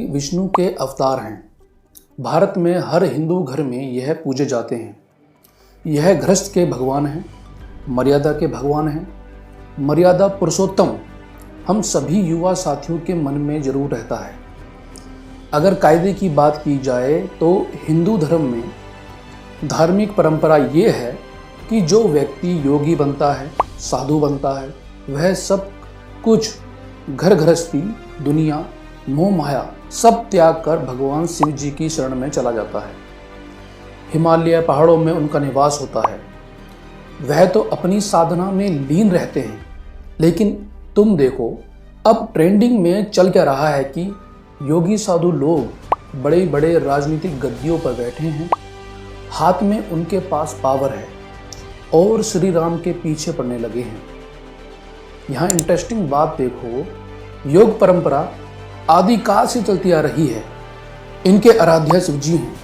विष्णु के अवतार हैं। भारत में हर हिंदू घर में यह पूजे जाते हैं। यह गृहस्थ के भगवान हैं, मर्यादा के भगवान हैं। मर्यादा पुरुषोत्तम हम सभी युवा साथियों के मन में जरूर रहता है। अगर कायदे की बात की जाए तो हिंदू धर्म में धार्मिक परंपरा ये है कि जो व्यक्ति योगी बनता है, साधु बनता है, वह सब कुछ घर गृहस्थी, दुनिया, मोह माया सब त्याग कर भगवान शिव जी की शरण में चला जाता है। हिमालय पहाड़ों में उनका निवास होता है। वह तो अपनी साधना में लीन रहते हैं। लेकिन तुम देखो, अब ट्रेंडिंग में चल क्या रहा है कि योगी साधु लोग बड़े बड़े राजनीतिक गद्दियों पर बैठे हैं, हाथ में उनके पास पावर है और श्री राम के पीछे पड़ने लगे हैं। यहाँ इंटरेस्टिंग बात देखो, योग परंपरा आदिकाल से चलती आ रही है। इनके आराध्य शिव जी हैं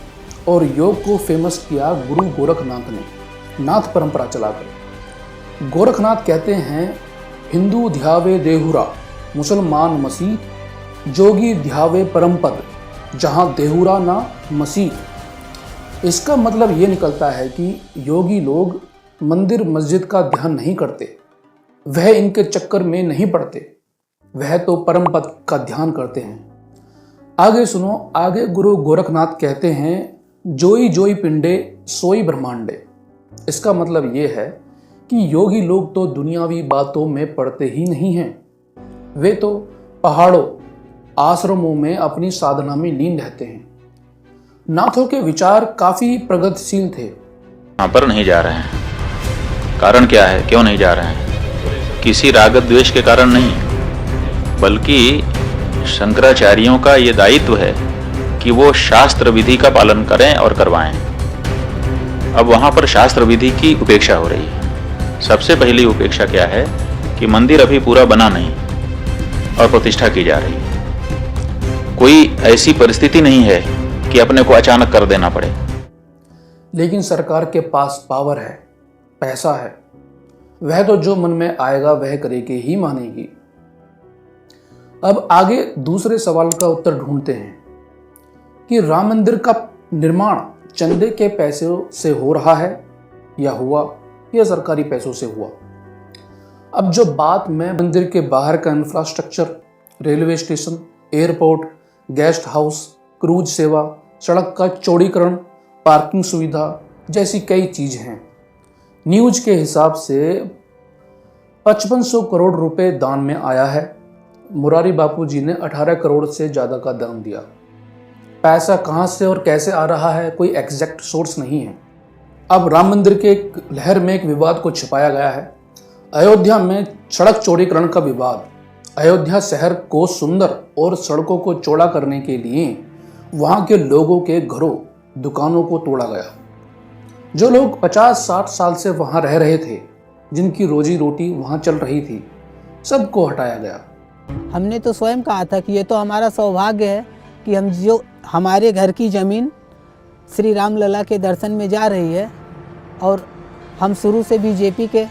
और योग को फेमस किया गुरु गोरखनाथ ने, नाथ परंपरा चलाकर। गोरखनाथ कहते हैं, हिंदू ध्यावे देहुरा, मुसलमान मसीह, जोगी ध्यावे परमपद, जहाँ देहुरा ना मसीह। इसका मतलब ये निकलता है कि योगी लोग मंदिर मस्जिद का ध्यान नहीं करते, वह इनके चक्कर में नहीं पड़ते, वह तो परम पद का ध्यान करते हैं। आगे सुनो, आगे गुरु गोरखनाथ कहते हैं, जोई जोई पिंडे सोई ब्रह्मांडे। इसका मतलब ये है कि योगी लोग तो दुनियावी बातों में पड़ते ही नहीं हैं। वे तो पहाड़ों, आश्रमों में अपनी साधना में लीन रहते हैं। नाथों के विचार काफी प्रगतिशील थे। वहां पर नहीं जा रहे हैं। कारण क्या है, क्यों नहीं जा रहे हैं? किसी राग द्वेष के कारण नहीं, बल्कि शंकराचार्यों का ये दायित्व है कि वो शास्त्र विधि का पालन करें और करवाएं। अब वहां पर शास्त्र विधि की उपेक्षा हो रही है। सबसे पहली उपेक्षा क्या है कि मंदिर अभी पूरा बना नहीं और प्रतिष्ठा की जा रही है। कोई ऐसी परिस्थिति नहीं है कि अपने को अचानक कर देना पड़े। लेकिन सरकार के पास पावर है, पैसा है, वह तो जो मन में आएगा वह करेगी ही मानेगी। अब आगे दूसरे सवाल का उत्तर ढूंढते हैं कि राम मंदिर का निर्माण चंदे के पैसों से हो रहा है या हुआ, या सरकारी पैसों से हुआ। अब जो बात मैं मंदिर के बाहर का infrastructure, railway station, airport, guest house, cruise सेवा, सड़क का चौड़ीकरण, पार्किंग सुविधा जैसी कई चीज हैं। न्यूज के हिसाब से 5500 करोड़ रुपए दान में आया है। मुरारी बापू जी ने 18 करोड़ से ज़्यादा का दान दिया। पैसा कहाँ से और कैसे आ रहा है, कोई एग्जैक्ट सोर्स नहीं है। अब राम मंदिर के लहर में एक विवाद को छिपाया गया है। अयोध्या में सड़क चौड़ीकरण का विवाद। अयोध्या शहर को सुंदर और सड़कों को चौड़ा करने के लिए वहाँ के लोगों के घरों, दुकानों को तोड़ा गया। जो लोग 50-60 साल से वहाँ रह रहे थे, जिनकी रोजी रोटी वहाँ चल रही थी, सबको हटाया गया। हमने तो स्वयं कहा था कि ये तो हमारा सौभाग्य है कि हम जो हमारे घर की ज़मीन श्री राम लला के दर्शन में जा रही है, और हम शुरू से बीजेपी के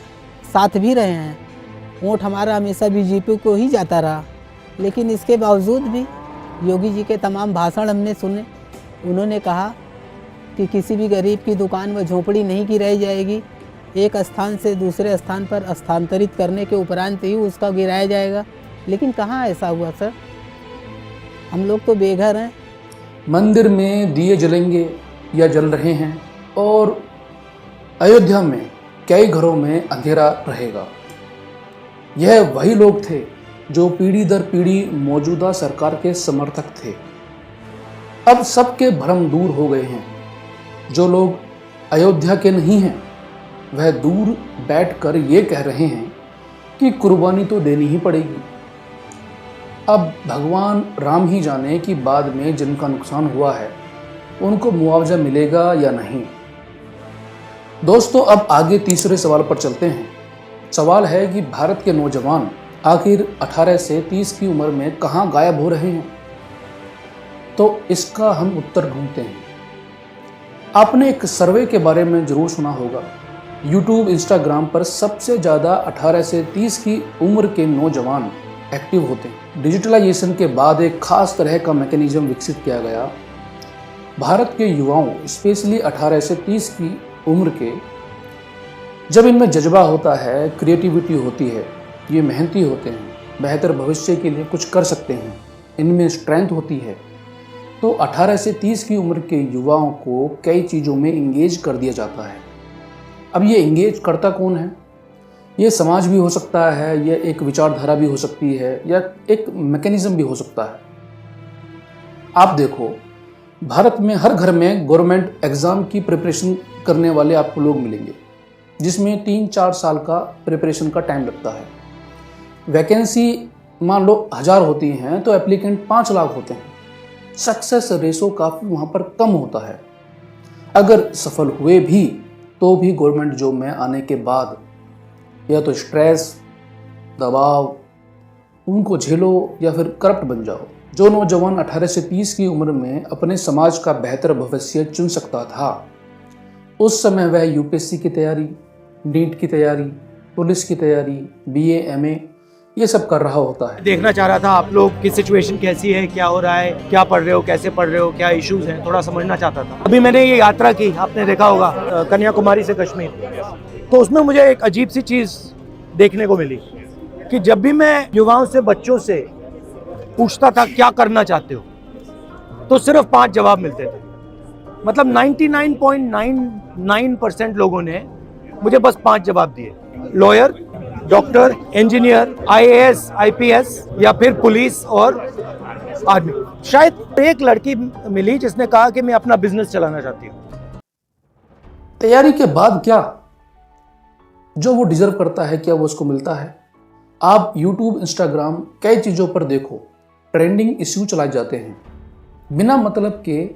साथ भी रहे हैं। वोट हमारा हमेशा बीजेपी को ही जाता रहा। लेकिन इसके बावजूद भी योगी जी के तमाम भाषण हमने सुने। उन्होंने कहा कि किसी भी गरीब की दुकान व झोपड़ी नहीं गिराई जाएगी, एक स्थान से दूसरे स्थान पर स्थानांतरित करने के उपरांत ही उसका गिराया जाएगा। लेकिन कहाँ ऐसा हुआ सर? हम लोग तो बेघर हैं। मंदिर में दिए जलेंगे या जल रहे हैं, और अयोध्या में कई घरों में अंधेरा रहेगा। यह वही लोग थे जो पीढ़ी दर पीढ़ी मौजूदा सरकार के समर्थक थे। अब सबके भ्रम दूर हो गए हैं। जो लोग अयोध्या के नहीं हैं, वह दूर बैठकर ये कह रहे हैं कि कुर्बानी तो देनी ही पड़ेगी। अब भगवान राम ही जाने कि बाद में जिनका नुकसान हुआ है उनको मुआवजा मिलेगा या नहीं। दोस्तों, अब आगे तीसरे सवाल पर चलते हैं। सवाल है कि भारत के नौजवान आखिर 18 से 30 की उम्र में कहाँ गायब हो रहे हैं? तो इसका हम उत्तर ढूंढते हैं। आपने एक सर्वे के बारे में जरूर सुना होगा। यूट्यूब, इंस्टाग्राम पर सबसे ज़्यादा 18 से 30 की उम्र के नौजवान एक्टिव होते हैं। डिजिटलाइजेशन के बाद एक खास तरह का मैकेनिज्म विकसित किया गया। भारत के युवाओं स्पेशली 18 से 30 की उम्र के, जब इनमें जज्बा होता है, क्रिएटिविटी होती है, ये मेहनती होते हैं, बेहतर भविष्य के लिए कुछ कर सकते हैं, इनमें स्ट्रेंथ होती है, तो 18 से 30 की उम्र के युवाओं को कई चीज़ों में इंगेज कर दिया जाता है। अब ये इंगेज करता कौन है? ये समाज भी हो सकता है, यह एक विचारधारा भी हो सकती है, या एक मैकेनिज्म भी हो सकता है। आप देखो, भारत में हर घर में गवर्नमेंट एग्ज़ाम की प्रिपरेशन करने वाले आपको लोग मिलेंगे, जिसमें 3-4 साल का प्रिपरेशन का टाइम लगता है। वैकेंसी मान लो 1000 होती हैं तो एप्लीकेंट 5 लाख होते हैं। सक्सेस रेशो काफ़ी वहाँ पर कम होता है। अगर सफल हुए भी तो भी गवर्नमेंट जॉब में आने के बाद या तो स्ट्रेस, दबाव, उनको झेलो या फिर करप्ट बन जाओ। जो नौजवान 18 से 30 की उम्र में अपने समाज का बेहतर भविष्य चुन सकता था, उस समय वह यूपीएससी की तैयारी, नीट की तैयारी, पुलिस की तैयारी, बीए, एमए ये सब कर रहा होता है। देखना चाह रहा था आप लोग की सिचुएशन कैसी है, क्या हो रहा है, क्या पढ़ रहे हो, कैसे पढ़ रहे हो, क्या इश्यूज हैं, थोड़ा समझना चाहता था। अभी मैंने ये यात्रा की, आपने देखा होगा, कन्याकुमारी से कश्मीर, तो उसमें मुझे एक अजीब सी चीज़ देखने को मिली कि जब भी मैं युवाओं से, बच्चों से पूछता था क्या करना चाहते हो, तो सिर्फ 5 जवाब मिलते थे। मतलब 99.99% लोगों ने मुझे बस 5 जवाब दिए: lawyer, doctor, engineer, IAS, IPS या फिर पुलिस और आर्मी। शायद एक लड़की मिली जिसने कहा कि मैं अपना बिजनेस चलाना चाहती हूँ। तैयारी के बाद क्या जो वो डिजर्व करता है, क्या वो उसको मिलता है? आप YouTube, Instagram कई चीज़ों पर देखो, ट्रेंडिंग इश्यू चलाए जाते हैं बिना मतलब के।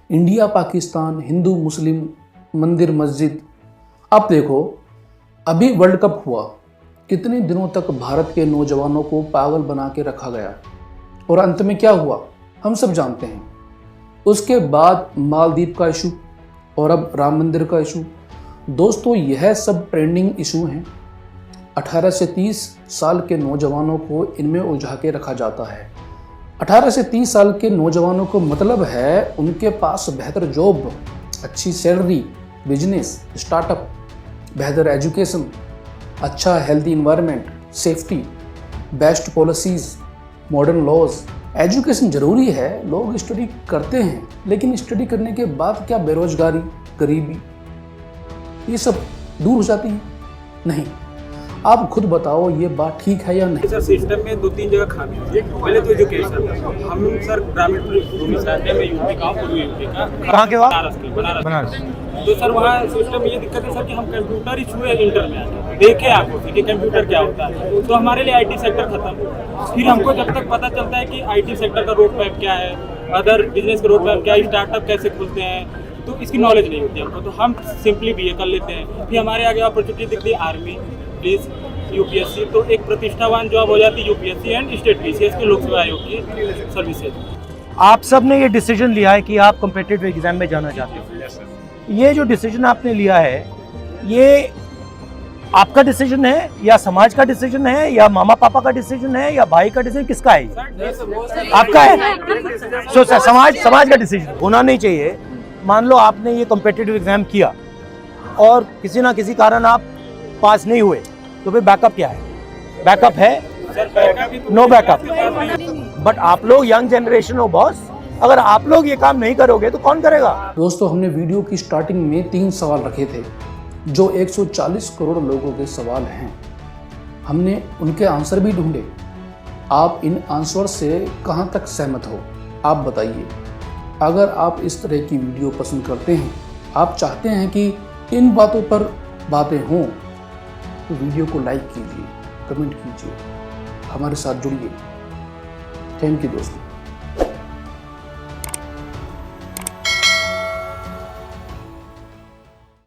इंडिया पाकिस्तान, हिंदू मुस्लिम, मंदिर मस्जिद। आप देखो, अभी वर्ल्ड कप हुआ, कितने दिनों तक भारत के नौजवानों को पागल बना के रखा गया, और अंत में क्या हुआ हम सब जानते हैं। उसके बाद मालदीव का इशू और अब राम मंदिर का इशू। दोस्तों, यह सब ट्रेंडिंग इशू हैं। 18 से 30 साल के नौजवानों को इनमें उलझा के रखा जाता है। 18 से 30 साल के नौजवानों को मतलब है उनके पास बेहतर जॉब, अच्छी सैलरी, बिजनेस, स्टार्टअप, बेहतर एजुकेशन, अच्छा healthy environment, safety, best policies, modern laws. Education ज़रूरी है, लोग स्टडी करते हैं, लेकिन स्टडी करने के बाद क्या बेरोजगारी, गरीबी ये सब दूर हो जाती है? नहीं। आप खुद बताओ, ये बात ठीक है या नहीं? सर, सिस्टम में 2-3 जगह खामी है। पहले तो एजुकेशन, हम सर ग्रामीण भूमि से आते हैं, मैं यूपी का हूँ, पूर्वी यूपी का। कहाँ के वहाँ? बनारस। तो सर वहाँ सिस्टम में ये दिक्कत है सर कि हम कंप्यूटर ही छुए इंटर में आके देखे आपको कि कंप्यूटर क्या होता है, तो हमारे लिए आईटी सेक्टर खत्म। फिर हमको जब तक पता चलता है कि आईटी सेक्टर का रोड मैप क्या है, अदर बिजनेस का रोड मैप क्या है, स्टार्टअप कैसे खुलते हैं, तो इसकी नॉलेज नहीं होती हमको। तो हम सिंपली बीए कर लेते हैं। फिर हमारे आगे अपॉर्चुनिटी दिखती है आर्मी, पुलिस, यूपीएससी। तो एक प्रतिष्ठावान जॉब हो जाती है यूपीएससी एंड स्टेट पीसीएस की, लोक सेवा आयोग की सर्विसेज। आप सब ने ये डिसीजन लिया है कि आप कॉम्पिटिटिव एग्जाम में जाना चाहते हो। ये जो डिसीजन आपने लिया है, ये आपका डिसीजन है या समाज का डिसीजन है या मामा पापा का डिसीजन है या भाई का डिसीजन, किसका है? आपका है। सो समाज का डिसीजन होना नहीं चाहिए। मान लो आपने ये कॉम्पिटिटिव एग्जाम किया और किसी ना किसी कारण आप पास नहीं हुए, तो फिर बैकअप क्या है? बैकअप है? No backup. बट आप लोग यंग जनरेशन हो बॉस, अगर आप लोग ये काम नहीं करोगे तो कौन करेगा? दोस्तों, हमने वीडियो की स्टार्टिंग में 3 सवाल रखे थे जो 140 करोड़ लोगों के सवाल हैं। हमने उनके आंसर भी ढूंढे। आप इन आंसर से कहां तक सहमत हो, आप बताइए। अगर आप इस तरह की वीडियो पसंद करते हैं, आप चाहते हैं कि इन बातों पर बातें हों, तो वीडियो को लाइक कीजिए, कमेंट कीजिए, हमारे साथ जुड़िए। थैंक यू दोस्तों।